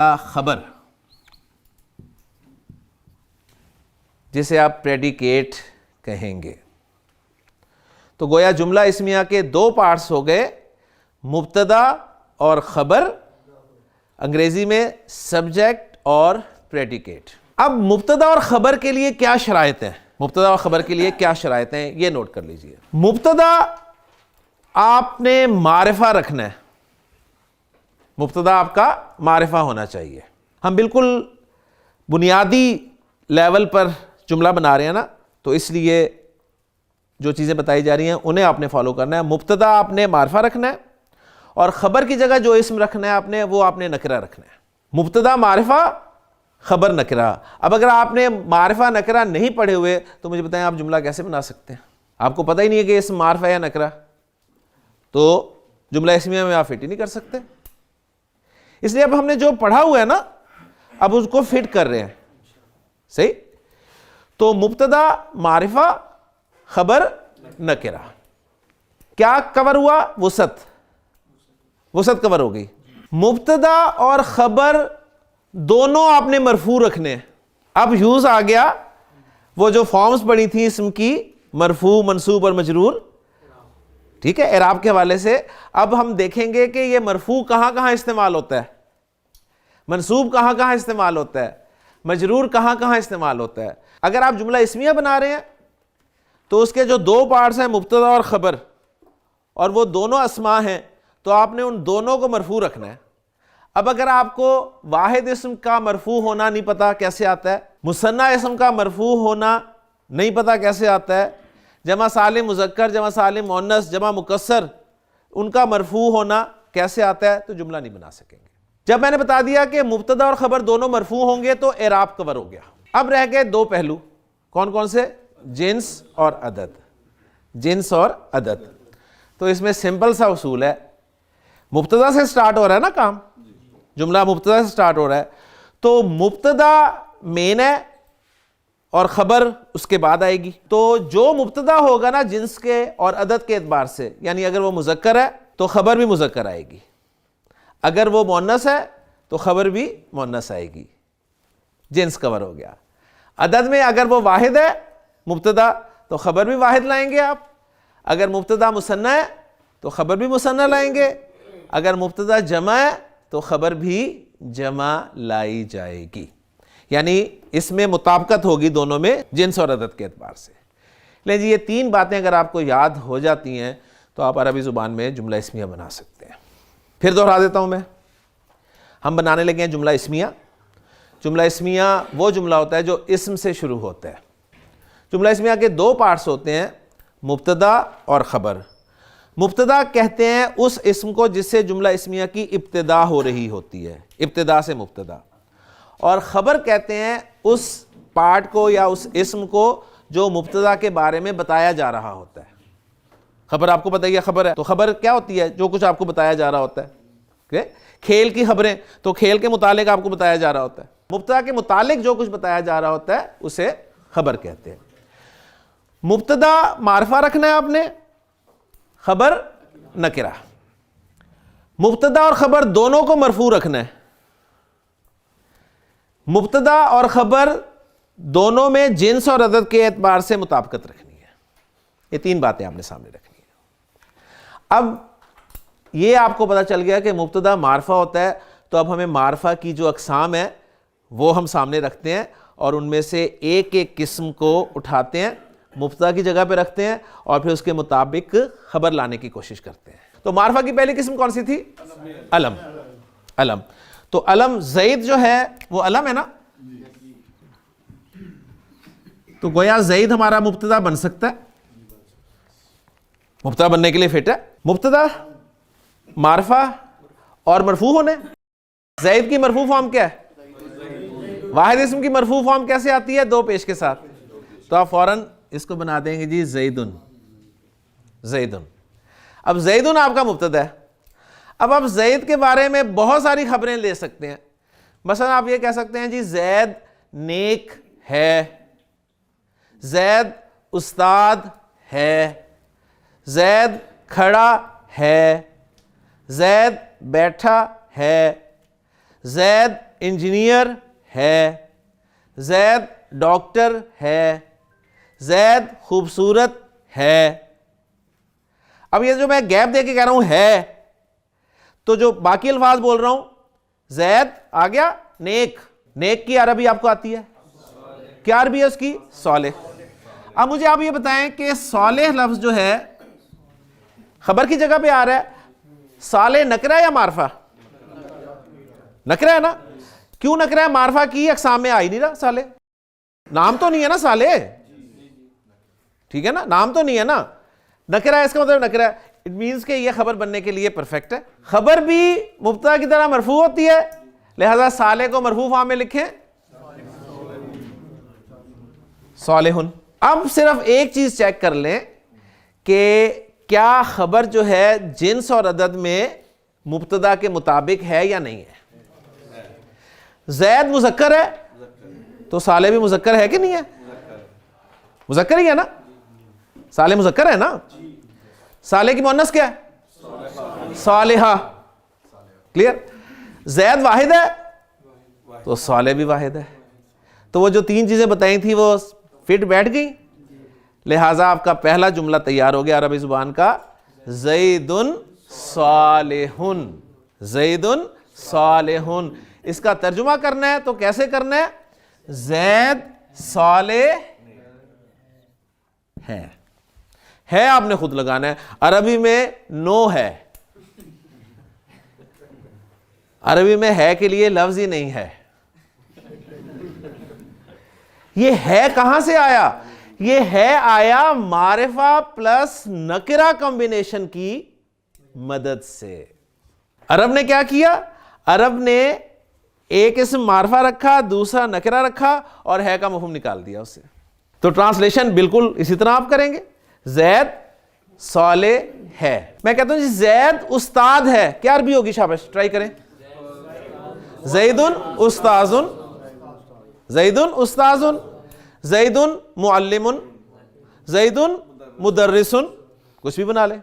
خبر جسے آپ پریڈیکیٹ کہیں گے. تو گویا جملہ اسمیہ کے دو پارٹس ہو گئے, مبتدا اور خبر, انگریزی میں سبجیکٹ اور پریڈیکیٹ. اب مبتدا اور خبر کے لیے کیا شرائط ہیں, مبتدا اور خبر کے لیے کیا شرائط ہیں یہ نوٹ کر لیجئے. مبتدا آپ نے معرفہ رکھنا ہے, مبتدا آپ کا معرفہ ہونا چاہیے. ہم بالکل بنیادی لیول پر جملہ بنا رہے ہیں نا, تو اس لیے جو چیزیں بتائی جا رہی ہیں انہیں آپ نے فالو کرنا ہے. مبتدا آپ نے معرفہ رکھنا ہے اور خبر کی جگہ جو اسم رکھنا ہے آپ نے وہ آپ نے نکرہ رکھنا ہے. مبتدا معرفہ, خبر نکرہ. اب اگر آپ نے معرفہ نکرہ نہیں پڑھے ہوئے تو مجھے بتائیں آپ جملہ کیسے بنا سکتے ہیں؟ آپ کو پتہ ہی نہیں ہے کہ اسم معرفہ یا نکرہ, تو جملہ اسمیہ میں آپ فٹ ہی نہیں کر سکتے. اس لیے اب ہم نے جو پڑھا ہوا ہے نا اب اس کو فٹ کر رہے ہیں. صحیح؟ تو مبتدا معرفہ, خبر نکرہ. کیا کور ہوا؟ وسعت, وسعت کور ہو گئی. مبتدا اور خبر دونوں آپ نے مرفوع رکھنے. اب یوز آ گیا وہ جو فارمز پڑھی تھیں اسم کی, مرفوع, منصوب اور مجرور. ٹھیک ہے, اعراب کے حوالے سے اب ہم دیکھیں گے کہ یہ مرفوع کہاں کہاں استعمال ہوتا ہے, منصوب کہاں کہاں استعمال ہوتا ہے, مجرور کہاں کہاں استعمال ہوتا ہے. اگر آپ جملہ اسمیہ بنا رہے ہیں تو اس کے جو دو پارٹس ہیں مبتدا اور خبر, اور وہ دونوں اسماء ہیں, تو آپ نے ان دونوں کو مرفوع رکھنا ہے. اب اگر آپ کو واحد اسم کا مرفوع ہونا نہیں پتا کیسے آتا ہے, مثنیٰ اسم کا مرفوع ہونا نہیں پتا کیسے آتا ہے, جمع سالم مذکر, جمع سالم مؤنث, جمع مکسر, ان کا مرفوع ہونا کیسے آتا ہے, تو جملہ نہیں بنا سکیں گے. جب میں نے بتا دیا کہ مبتدا اور خبر دونوں مرفوع ہوں گے تو اعراب کور ہو گیا. اب رہ گئے دو پہلو, کون کون سے؟ جنس اور عدد. جنس اور عدد. تو اس میں سمپل سا اصول ہے, مبتدا سے سٹارٹ ہو رہا ہے نا کام, جملہ مبتدا سے سٹارٹ ہو رہا ہے, تو مبتدا مین ہے اور خبر اس کے بعد آئے گی. تو جو مبتدا ہوگا نا جنس کے اور عدد کے اعتبار سے, یعنی اگر وہ مذکر ہے تو خبر بھی مذکر آئے گی, اگر وہ مؤنث ہے تو خبر بھی مؤنث آئے گی. جنس کور ہو گیا. عدد میں اگر وہ واحد ہے مبتدا تو خبر بھی واحد لائیں گے آپ, اگر مبتدا مثنی ہے تو خبر بھی مثنی لائیں گے, اگر مبتدا جمع ہے تو خبر بھی جمع لائی جائے گی. یعنی اس میں مطابقت ہوگی دونوں میں جنس اور عدد کے اعتبار سے. لیں جی, یہ تین باتیں اگر آپ کو یاد ہو جاتی ہیں تو آپ عربی زبان میں جملہ اسمیہ بنا سکتے ہیں. پھر دوہرا دیتا ہوں میں, ہم بنانے لگے ہیں جملہ اسمیہ. جملہ اسمیہ وہ جملہ ہوتا ہے جو اسم سے شروع ہوتا ہے. جملہ اسمیہ کے دو پارٹس ہوتے ہیں, مبتدا اور خبر. مبتدا کہتے ہیں اس اسم کو جس سے جملہ اسمیہ کی ابتدا ہو رہی ہوتی ہے, ابتدا سے مبتدا. اور خبر کہتے ہیں اس پارٹ کو یا اس اسم کو جو مبتدا کے بارے میں بتایا جا رہا ہوتا ہے. خبر آپ کو بتائیے خبر ہے, تو خبر کیا ہوتی ہے؟ جو کچھ آپ کو بتایا جا رہا ہوتا ہے. کھیل کی خبریں تو کھیل کے متعلق آپ کو بتایا جا رہا ہوتا ہے. مبتدا کے متعلق جو کچھ بتایا جا رہا ہوتا ہے اسے خبر کہتے ہیں. مبتدا معرفہ رکھنا ہے آپ نے, خبر نکرہ. مبتدا اور خبر دونوں کو مرفوع رکھنا ہے. مبتدا اور خبر دونوں میں جنس اور عدد کے اعتبار سے مطابقت رکھنی ہے. یہ تین باتیں آپ نے سامنے رکھنی ہیں. اب یہ آپ کو پتا چل گیا کہ مبتدا معرفہ ہوتا ہے, تو اب ہمیں معرفہ کی جو اقسام ہیں وہ ہم سامنے رکھتے ہیں اور ان میں سے ایک ایک قسم کو اٹھاتے ہیں, مبتدا کی جگہ پہ رکھتے ہیں اور پھر اس کے مطابق خبر لانے کی کوشش کرتے ہیں. تو معرفہ کی پہلی قسم کون سی تھی؟ علم. علم. تو علم زید جو ہے وہ علم ہے نا, تو گویا زید ہمارا مبتدا بن سکتا ہے, مبتدا بننے کے لیے فٹ ہے. مبتدا معرفہ اور مرفوع ہونے. زید کی مرفوع فارم کیا ہے؟ واحد اسم کی مرفوع فارم کیسے آتی ہے؟ دو پیش کے ساتھ. تو آپ فوراً اس کو بنا دیں گے جی زیدن. زیدن. اب زیدن آپ کا مبتدا ہے. اب آپ زید کے بارے میں بہت ساری خبریں لے سکتے ہیں. مثلا آپ یہ کہہ سکتے ہیں جی زید نیک ہے, زید استاد ہے, زید کھڑا ہے, زید بیٹھا ہے, زید انجینئر ہے, زید ڈاکٹر ہے, زید خوبصورت ہے. اب یہ جو میں گیپ دے کے کہہ رہا ہوں ہے, تو جو باقی الفاظ بول رہا ہوں, زید آ گیا نیک, نیک کی عربی آپ کو آتی ہے, کیا عربی ہے اس کی؟ صالح. اب مجھے آپ یہ بتائیں کہ صالح لفظ جو ہے خبر کی جگہ پہ آ رہا ہے, صالح نکرہ یا معرفہ؟ نکرہ ہے نا. کیوں نکرہ ہے؟ معرفہ کی اقسام میں آ ہی نہیں رہا صالح, نام تو نہیں ہے نا صالح, ٹھیک ہے نا, نام تو نہیں ہے نا, نکرہ ہے, اس کا مطلب نکرہ ہے. اٹ مینس کہ یہ خبر بننے کے لیے پرفیکٹ ہے. خبر بھی مبتدا کی طرح مرفوع ہوتی ہے, لہذا صالح کو مرفوع فارم میں لکھیں صالحن. اب صرف ایک چیز چیک کر لیں کہ کیا خبر جو ہے جنس اور عدد میں مبتدا کے مطابق ہے یا نہیں ہے. زید مذکر ہے تو صالح بھی مذکر ہے کہ نہیں ہے؟ مذکر ہی ہے نا, صالح مذکر ہے نا. صالح کی مؤنث کیا ہے؟ صالحہ. کلیئر؟ زید واحد ہے تو صالح بھی واحد ہے. تو وہ جو تین چیزیں بتائی تھی وہ فٹ بیٹھ گئی, لہٰذا آپ کا پہلا جملہ تیار ہو گیا عربی زبان کا, زید صالح. زید صالح. اس کا ترجمہ کرنا ہے تو کیسے کرنا ہے؟ زید صالح ہے آپ نے خود لگانا ہے. عربی میں نو ہے, عربی میں ہے کے لیے لفظ ہی نہیں ہے. یہ ہے کہاں سے آیا؟ یہ ہے آیا معرفہ پلس نکرہ کمبینیشن کی مدد سے. عرب نے کیا کیا؟ عرب نے ایک اسم معرفہ رکھا, دوسرا نکرہ رکھا, اور ہے کا مفہوم نکال دیا اس سے. تو ٹرانسلیشن بالکل اسی طرح آپ کریں گے, زید صالح ہے. میں کہتا ہوں جی زید استاد ہے, کیا عربی ہوگی؟ شاباش, ٹرائی کریں. زیدن استاذن, زیدن استاذن, زیدن معلم, زیدن مدرسن, کچھ بھی بنا لیں.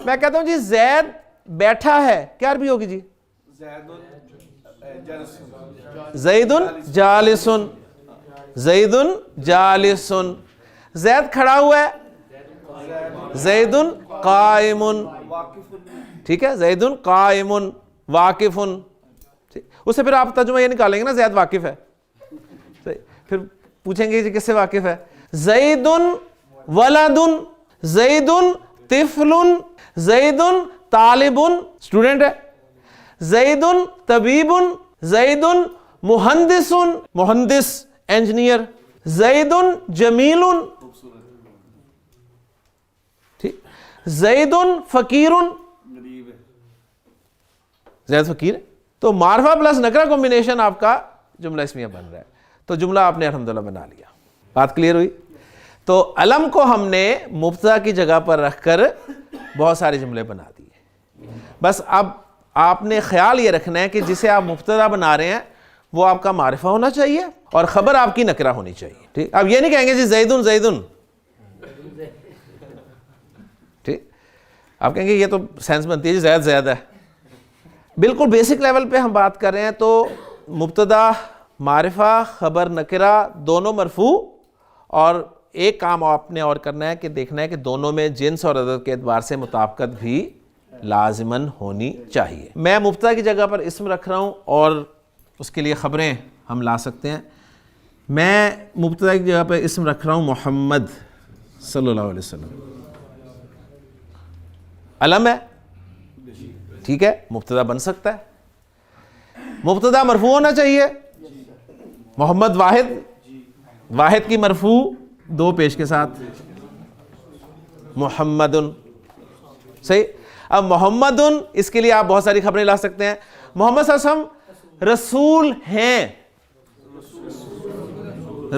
میں کہتا ہوں جی زید بیٹھا ہے, کیا عربی ہوگی جی؟ زیدن جالسن, زیدن جالسن. زید کھڑا ہوا ہے, زیدن قائمن, ٹھیک ہے, زیدن قائمن واقفن. اس سے پھر آپ ترجمہ یہ نکالیں گے نا, زید واقف ہے, پھر پوچھیں گے جی کس سے واقف ہے؟ زیدن ولدن, زیدن طفلن, زیدن طالبن, اسٹوڈنٹ ہے, زیدن طبیبن, زیدن مہندسن, مہندس انجینئر, زیدن جمیلن, ٹھیک, زیدن فقیرن, زید فقیر ہے. تو معرفہ پلس نکرہ کمبینیشن آپ کا جملہ اسمیہ بن رہا ہے. تو جملہ آپ نے الحمدللہ بنا لیا. بات کلیئر ہوئی؟ تو علم کو ہم نے مبتدا کی جگہ پر رکھ کر بہت سارے جملے بنا دیے. بس اب آپ نے خیال یہ رکھنا ہے کہ جسے آپ مبتدا بنا رہے ہیں وہ آپ کا معرفہ ہونا چاہیے اور خبر آپ کی نکرہ ہونی چاہیے. ٹھیک, اب یہ نہیں کہیں گے جی زیدن زیدن, ٹھیک, آپ کہیں گے یہ تو سینس بنتی ہے جی زید زید ہے. بالکل بیسک لیول پہ ہم بات کر رہے ہیں. تو مبتدا معرفہ خبر نکرہ دونوں مرفوع, اور ایک کام آپ نے اور کرنا ہے کہ دیکھنا ہے کہ دونوں میں جنس اور عدد کے اعتبار سے مطابقت بھی لازماً ہونی چاہیے. میں مبتدا کی جگہ پر اسم رکھ رہا ہوں اور اس کے لیے خبریں ہم لا سکتے ہیں. میں مبتدا کی جگہ پر اسم رکھ رہا ہوں محمد صلی اللہ علیہ وسلم. علم ہے, ٹھیک ہے, مبتدا بن سکتا ہے. مبتدا مرفوع ہونا چاہیے. محمد واحد, واحد کی مرفوع دو پیش کے ساتھ, محمدن, صحیح. اب محمدن, اس کے لیے آپ بہت ساری خبریں لا سکتے ہیں. محمد صلی اللہ علیہ وسلم رسول ہیں,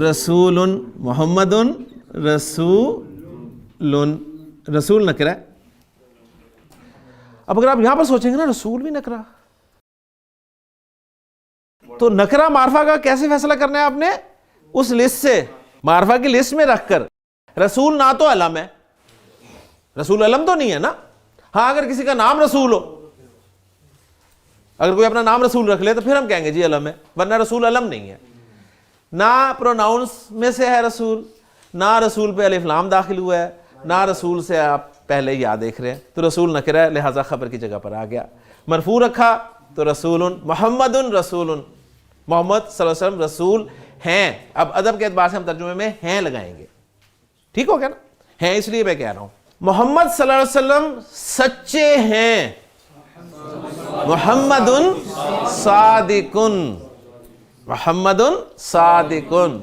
رسول, محمدن رسول, رسول نکرہ ہے. اب اگر آپ یہاں پر سوچیں گے نا رسول بھی نکرہ, تو نکرہ معرفہ کا کیسے فیصلہ کرنا ہے آپ نے؟ اس لسٹ سے, معرفہ کی لسٹ میں رکھ کر. رسول نہ تو علم ہے, رسول علم تو نہیں ہے نا. ہاں اگر کسی کا نام رسول ہو اگر کوئی اپنا نام رسول رکھ لے تو پھر ہم کہیں گے جی علم ہے، ورنہ رسول علم نہیں ہے. نہ پروناؤنس میں سے ہے رسول، نہ رسول پہ الف لام داخل ہوا ہے، نہ رسول سے آپ پہلے یا دیکھ رہے ہیں، تو رسول نکرہ ہے لہٰذا خبر کی جگہ پر آ گیا. مرفوع رکھا تو رسول، محمد رسول، محمد صلی اللہ علیہ وسلم رسول ہیں. اب ادب کے اعتبار سے ہم ترجمے میں ہیں لگائیں گے، ٹھیک ہو گیا نا؟ ہیں اس لیے میں کہہ رہا ہوں محمد صلی اللہ علیہ وسلم سچے ہیں، محمد صادقن، محمد صادقن.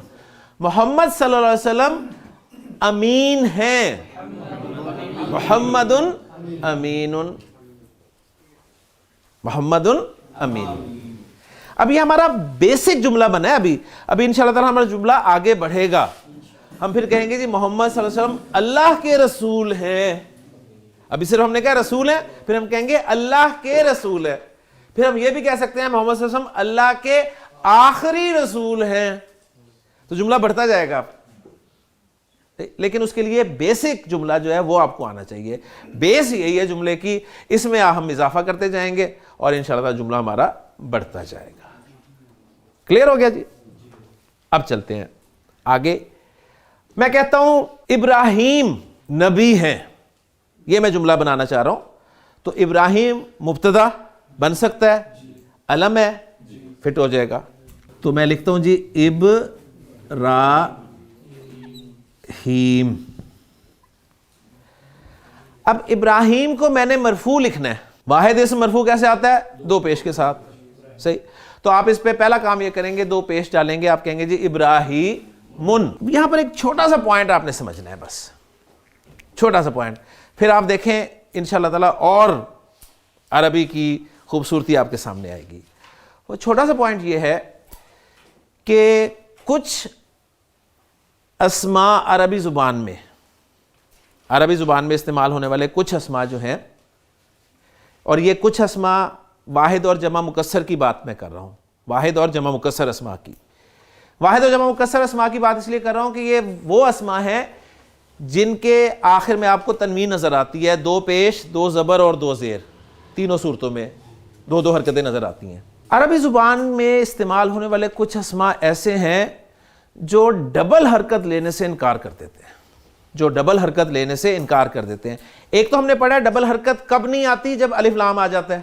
محمد صلی اللہ علیہ وسلم امین ہیں، محمد امین، محمد امین. اب یہ ہمارا بیسک جملہ بنا ہے. ابھی انشاءاللہ تعالی ہمارا جملہ آگے بڑھے گا. ہم پھر کہیں گے جی محمد صلی اللہ علیہ وسلم اللہ کے رسول ہیں. ابھی صرف ہم نے کہا رسول ہیں، پھر ہم کہیں گے اللہ کے رسول ہے. پھر ہم یہ بھی کہہ سکتے ہیں محمد صلی اللہ علیہ وسلم اللہ کے آخری رسول ہیں. تو جملہ بڑھتا جائے گا. لیکن اس کے لیے بیسک جملہ جو ہے وہ آپ کو آنا چاہیے. بیس یہی ہے جملے کی، اس میں ہم اضافہ کرتے جائیں گے اور انشاءاللہ جملہ ہمارا بڑھتا جائے گا. کلیئر ہو گیا جی؟ اب چلتے ہیں آگے. میں کہتا ہوں ابراہیم نبی ہیں، یہ میں جملہ بنانا چاہ رہا ہوں. تو ابراہیم مبتدا بن سکتا ہے، علم ہے، فٹ ہو جائے گا. تو میں لکھتا ہوں جی ابراہیم. اب ابراہیم کو میں نے مرفوع لکھنا ہے. واحد اسم مرفوع کیسے آتا ہے؟ دو پیش کے ساتھ. صحیح. تو آپ اس پہ پہلا کام یہ کریں گے، دو پیش ڈالیں گے. آپ کہیں گے جی ابراہیمن. یہاں پر ایک چھوٹا سا پوائنٹ آپ نے سمجھنا ہے، بس چھوٹا سا پوائنٹ. پھر آپ دیکھیں انشاءاللہ تعالی اور عربی کی خوبصورتی آپ کے سامنے آئے گی. وہ چھوٹا سا پوائنٹ یہ ہے کہ کچھ اسماء عربی زبان میں استعمال ہونے والے کچھ اسماء جو ہیں، اور یہ کچھ اسماء واحد اور جمع مکسر کی بات میں کر رہا ہوں، واحد اور جمع مکسر اسماء کی. واحد اور جمع مکسر اسماء کی بات اس لیے کر رہا ہوں کہ یہ وہ اسماء ہیں جن کے آخر میں آپ کو تنوین نظر آتی ہے، دو پیش، دو زبر اور دو زیر، تینوں صورتوں میں دو دو حرکتیں نظر آتی ہیں. عربی زبان میں استعمال ہونے والے کچھ اسماء ایسے ہیں جو ڈبل حرکت لینے سے انکار کر دیتے ہیں، ایک تو ہم نے پڑھا ہے ڈبل حرکت کب نہیں آتی؟ جب الف لام آ جاتا ہے.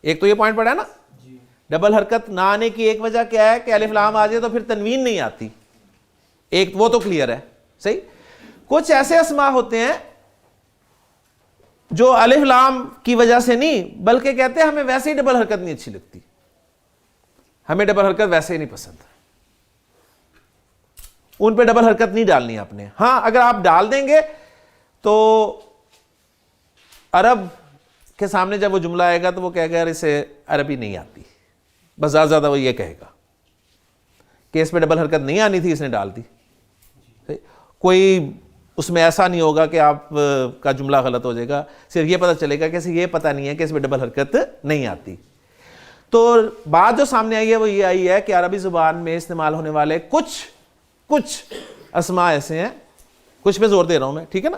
ایک تو یہ پوائنٹ پڑھا ہے نا. ڈبل حرکت نہ آنے کی ایک وجہ کیا ہے؟ کہ الف لام آ جائے تو پھر تنوین نہیں آتی. ایک وہ تو کلیئر ہے. صحیح. کچھ ایسے اسماء ہوتے ہیں جو الف لام کی وجہ سے نہیں، بلکہ کہتے ہیں ہمیں ویسے ہی ڈبل حرکت نہیں اچھی لگتی، ہمیں ڈبل حرکت ویسے ہی نہیں پسند، ان پہ ڈبل حرکت نہیں ڈالنی آپ نے. ہاں اگر آپ ڈال دیں گے تو عرب کے سامنے جب وہ جملہ آئے گا تو وہ کہے گا یار اسے عربی نہیں آتی، بس زیادہ زیادہ وہ یہ کہے گا کہ اس پہ ڈبل حرکت نہیں آنی تھی، اس نے ڈال دی. کوئی اس میں ایسا نہیں ہوگا کہ آپ کا جملہ غلط ہو جائے گا، صرف یہ پتہ چلے گا کہ اسے یہ پتہ نہیں ہے کہ اس میں ڈبل حرکت نہیں آتی. تو بات جو سامنے آئی ہے وہ یہ آئی ہے کہ عربی زبان میں استعمال ہونے والے کچھ اسماء ایسے ہیں، کچھ پہ زور دے رہا ہوں میں، ٹھیک ہے نا،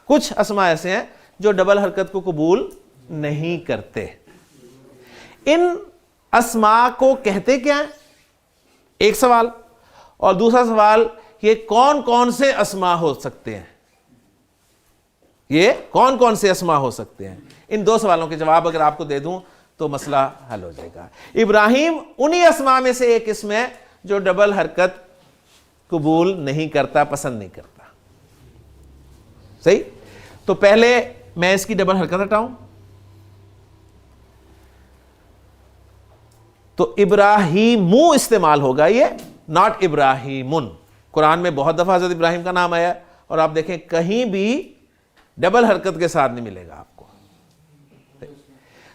کچھ اسماء ایسے ہیں جو ڈبل حرکت کو قبول نہیں کرتے. ان اسماء کو کہتے کیا ہیں؟ ایک سوال. اور دوسرا سوال، یہ کون کون سے اسماء ہو سکتے ہیں؟ ان دو سوالوں کے جواب اگر آپ کو دے دوں تو مسئلہ حل ہو جائے گا. ابراہیم انہی اسماء میں سے ایک اسم ہے جو ڈبل حرکت قبول نہیں کرتا، پسند نہیں کرتا. صحیح. تو پہلے میں اس کی ڈبل حرکت ہٹاؤں تو ابراہیمو استعمال ہوگا، یہ ناٹ ابراہیمن. قرآن میں بہت دفعہ حضرت ابراہیم کا نام آیا اور آپ دیکھیں کہیں بھی ڈبل حرکت کے ساتھ نہیں ملے گا آپ کو.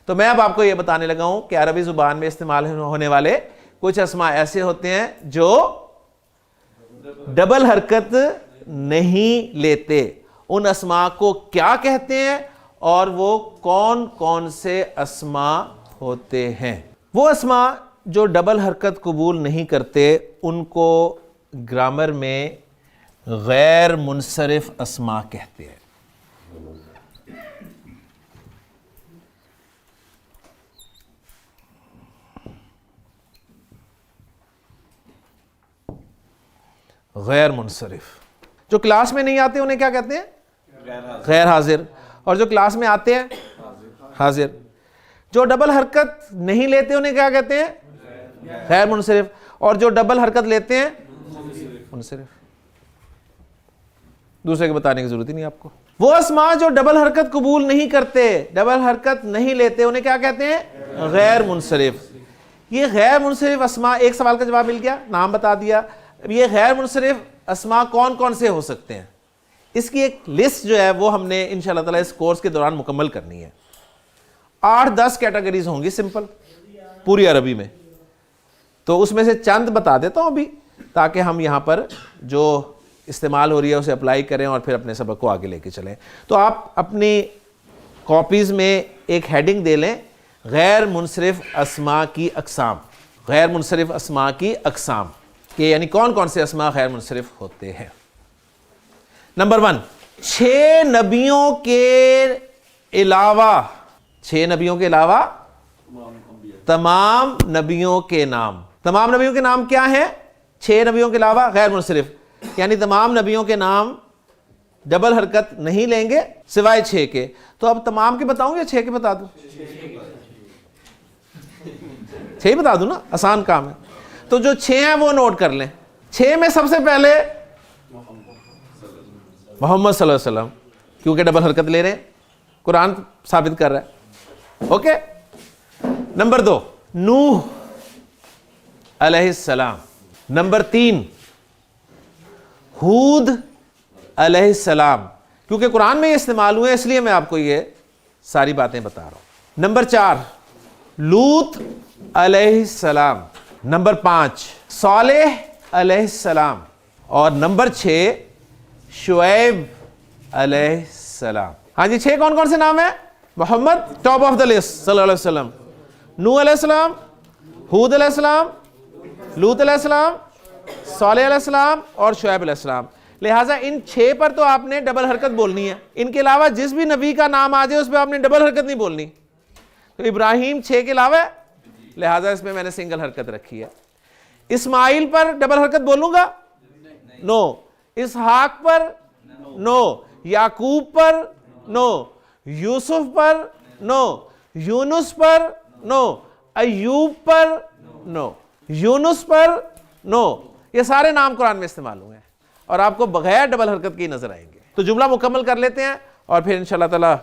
تو میں اب آپ کو یہ بتانے لگا ہوں کہ عربی زبان میں استعمال ہونے والے کچھ اسماء ایسے ہوتے ہیں جو ڈبل حرکت نہیں لیتے. ان اسماء کو کیا کہتے ہیں اور وہ کون کون سے اسماء ہوتے ہیں؟ وہ اسماء جو ڈبل حرکت قبول نہیں کرتے ان کو گرامر میں غیر منصرف اسماء کہتے ہیں. غیر منصرف. جو کلاس میں نہیں آتے انہیں کیا کہتے ہیں؟ غیر حاضر. اور جو کلاس میں آتے ہیں حاضر. جو ڈبل حرکت نہیں لیتے انہیں کیا کہتے ہیں؟ غیر منصرف. اور جو ڈبل حرکت لیتے ہیں منصرف. دوسرے کے بتانے کی ضرورت ہی نہیں آپ کو. وہ اسماء جو ڈبل حرکت قبول نہیں کرتے, ڈبل حرکت نہیں لیتے, انہیں کیا کہتے ہیں؟ غیر منصرف. یہ غیر منصرف اسماء, ایک سوال کا جواب مل گیا, نام بتا دیا. یہ غیر منصرف اسماء کون کون سے ہو سکتے ہیں؟ اس کی ایک لسٹ جو ہے وہ ہم نے انشاءاللہ تعالی اس کورس کے دوران مکمل کرنی ہے. 8-10 کیٹیگریز ہوں گی سمپل پوری عربی میں. تو اس میں سے چند بتا دیتا ہوں ابھی, تاکہ ہم یہاں پر جو استعمال ہو رہی ہے اسے اپلائی کریں اور پھر اپنے سبق کو آگے لے کے چلیں. تو آپ اپنی کاپیز میں ایک ہیڈنگ دے لیں, غیر منصرف اسماء کی اقسام. غیر منصرف اسماء کی اقسام کہ یعنی کون کون سے اسماء غیر منصرف ہوتے ہیں. نمبر 1, 6 نبیوں کے علاوہ, 6 نبیوں کے علاوہ تمام نبیوں کے نام. تمام نبیوں کے نام کیا ہیں؟ 6 نبیوں کے علاوہ غیر منصرف, یعنی تمام نبیوں کے نام ڈبل حرکت نہیں لیں گے سوائے 6 کے. تو اب تمام کے بتاؤں یا 6 کے بتا دوں؟ 6 بتا دوں نا, آسان کام ہے. تو جو 6 ہیں وہ نوٹ کر لیں. 6 میں سب سے پہلے محمد صلی اللہ علیہ وسلم, کیونکہ ڈبل حرکت لے رہے ہیں, قرآن ثابت کر رہا ہے. اوکے. نمبر 2, نوح علیہ السلام. نمبر 3, ہود علیہ السلام, کیونکہ قرآن میں یہ استعمال ہوئے اس لیے میں آپ کو یہ ساری باتیں بتا رہا ہوں. نمبر 4, لوط علیہ السلام. نمبر 5, صالح علیہ السلام. اور نمبر 6, شعیب علیہ السلام. ہاں جی, 6 کون کون سے نام ہیں؟ محمد ٹاپ آف دا لسٹ صلی اللہ علیہ وسلم, نوح علیہ السلام, ہود علیہ السلام, لوط علیہ السلام, صالح علیہ السلام اور شعیب علیہ السلام. لہٰذا ان 6 پر تو آپ نے ڈبل حرکت بولنی ہے. ان کے علاوہ جس بھی نبی کا نام آ جائے اس پہ آپ نے ڈبل حرکت نہیں بولنی. تو ابراہیم 6 کے علاوہ ہے, لہٰذا اس میں نے سنگل حرکت رکھی ہے. اسماعیل پر ڈبل حرکت بولوں گا؟ نو. اسحاق پر؟ نو. یعقوب پر؟ نو. یوسف پر؟ نو. یونس پر؟ نو. ایوب پر؟ نو. یونس پر؟ نو. یہ سارے نام قرآن میں استعمال ہوئے ہیں اور آپ کو بغیر ڈبل حرکت کی نظر آئیں گے. تو جملہ مکمل کر لیتے ہیں اور پھر انشاءاللہ تعالی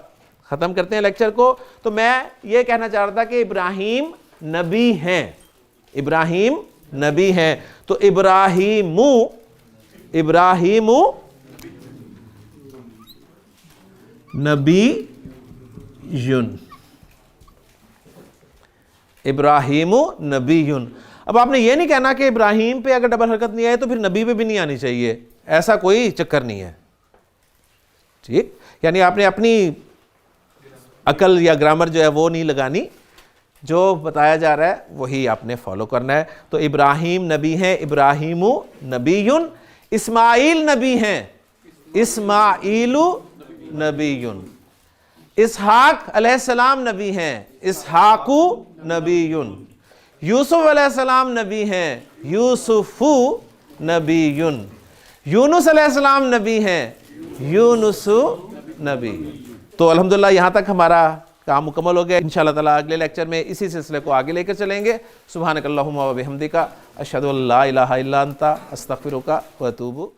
ختم کرتے ہیں لیکچر کو. تو میں یہ کہنا چاہ رہا تھا کہ ابراہیم نبی ہیں. ابراہیم نبی ہیں. تو ابراہیم نبی یون. ابراہیم نبی یون. اب آپ نے یہ نہیں کہنا کہ ابراہیم پہ اگر ڈبل حرکت نہیں آئے تو پھر نبی پہ بھی نہیں آنی چاہیے, ایسا کوئی چکر نہیں ہے. ٹھیک, یعنی آپ نے اپنی عقل یا گرامر جو ہے وہ نہیں لگانی, جو بتایا جا رہا ہے وہی آپ نے فالو کرنا ہے. تو ابراہیم نبی ہیں, ابراہیم نبیٌ. اسماعیل نبی ہیں, اسماعیل نبیٌ. اسحاق علیہ السلام نبی ہیں, اسحاق نبیٌ. یوسف علیہ السلام نبی ہیں, یوسف نبیٌ. یونس علیہ السلام نبی ہیں, یونس نبی. تو الحمدللہ یہاں تک ہمارا کام مکمل ہو گیا. انشاءاللہ تعالیٰ اگلے لیکچر میں اسی سلسلے کو آگے لے کر چلیں گے. سبحانک اللہم و بحمدک, اشہدو ان لا الہ الا انت, استغفرک و اتوب